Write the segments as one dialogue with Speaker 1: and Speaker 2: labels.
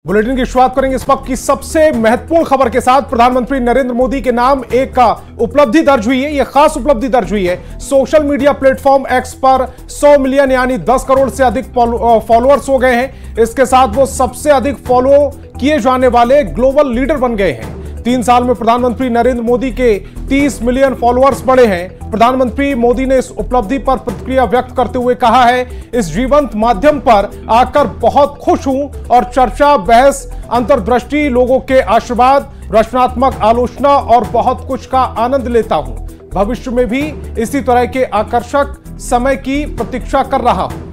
Speaker 1: Bulletin की शुरुआत करेंगे इस वक्त की सबसे महत्वपूर्ण खबर के साथ। प्रधानमंत्री नरेंद्र मोदी के नाम एक उपलब्धि दर्ज हुई है। यह खास उपलब्धि दर्ज हुई है। सोशल मीडिया प्लेटफॉर्म एक्स पर 100 मिलियन यानी 10 करोड़ से अधिक फॉलोअर्स हो गए हैं। इसके साथ वो सबसे अधिक फॉलो किए जाने वाले ग्लोबल लीडर बन गए हैं। 3 साल में प्रधानमंत्री नरेंद्र मोदी के 30 मिलियन फॉलोअर्स बढ़े हैं। प्रधानमंत्री मोदी ने इस उपलब्धि पर प्रतिक्रिया व्यक्त करते हुए कहा है, इस जीवंत माध्यम पर आकर बहुत खुश हूं और चर्चा, बहस, अंतर्दृष्टि, लोगों के आशीर्वाद, रचनात्मक आलोचना और बहुत कुछ का आनंद लेता हूं। भविष्य में भी इसी तरह के आकर्षक समय की प्रतीक्षा कर रहा हूं।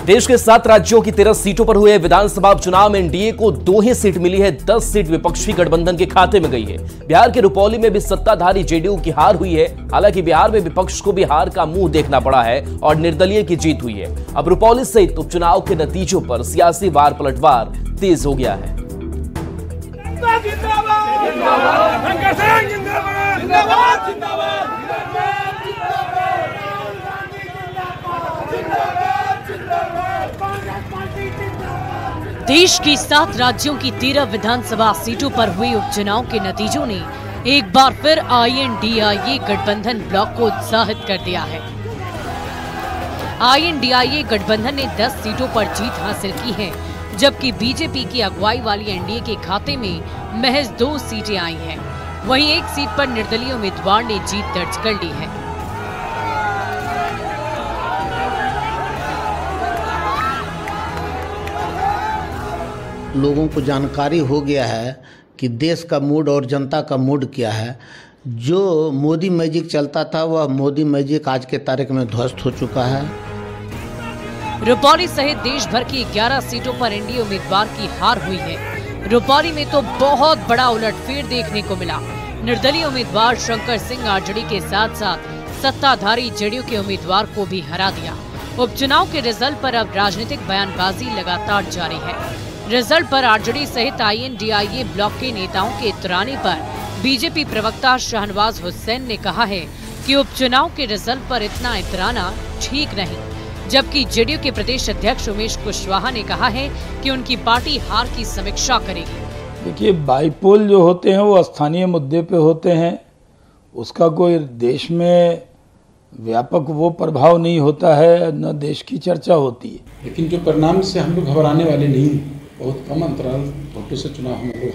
Speaker 2: देश के 7 राज्यों की 13 सीटों पर हुए विधानसभा उपचुनाव में एनडीए को 2 ही सीट मिली है। 10 सीट विपक्षी गठबंधन के खाते में गई है। बिहार के रुपौली में भी सत्ताधारी जेडीयू की हार हुई है। हालांकि बिहार में विपक्ष को भी हार का मुंह देखना पड़ा है और निर्दलीय की जीत हुई है। अब रुपौली सहित उपचुनाव के नतीजों पर सियासी वार पलटवार तेज हो गया है।
Speaker 3: देश की 7 राज्यों की 13 विधानसभा सीटों पर हुए उपचुनाव के नतीजों ने एक बार फिर आईएनडीआईए गठबंधन ब्लॉक को उत्साहित कर दिया है। आईएनडीआईए गठबंधन ने 10 सीटों पर जीत हासिल की है, जबकि बीजेपी की अगुवाई वाली एनडीए के खाते में महज 2 सीटें आई हैं। वहीं एक सीट पर निर्दलीय उम्मीदवार ने जीत दर्ज कर ली है।
Speaker 4: लोगों को जानकारी हो गया है कि देश का मूड और जनता का मूड क्या है। जो मोदी मैजिक चलता था वह मोदी मैजिक आज के तारीख में ध्वस्त हो चुका है।
Speaker 3: रुपौली सहित देश भर की 11 सीटों पर एनडीए उम्मीदवार की हार हुई है। रुपौली में तो बहुत बड़ा उलटफेर देखने को मिला। निर्दलीय उम्मीदवार शंकर सिंह आरजेडी के साथ साथ सत्ताधारी जेडीयू के उम्मीदवार को भी हरा दिया। उपचुनाव के रिजल्ट पर अब राजनीतिक बयानबाजी लगातार जारी है। रिजल्ट पर आरजेडी सहित आईएनडीआईए ब्लॉक के नेताओं के इतराने पर बीजेपी प्रवक्ता शाहनवाज हुसैन ने कहा है कि उपचुनाव के रिजल्ट पर इतना इतराना ठीक नहीं, जबकि जेडीयू के प्रदेश अध्यक्ष उमेश कुशवाहा ने कहा है कि उनकी पार्टी हार की समीक्षा करेगी।
Speaker 5: देखिए, बाईपोल जो होते हैं वो स्थानीय मुद्दे पे होते हैं, उसका कोई देश में व्यापक वो प्रभाव नहीं होता है, न देश की चर्चा होती है।
Speaker 6: लेकिन जो परिणाम से हम लोग घबराने वाले नहीं, बहुत कम अंतराल वोटों से चुनाव हम लोग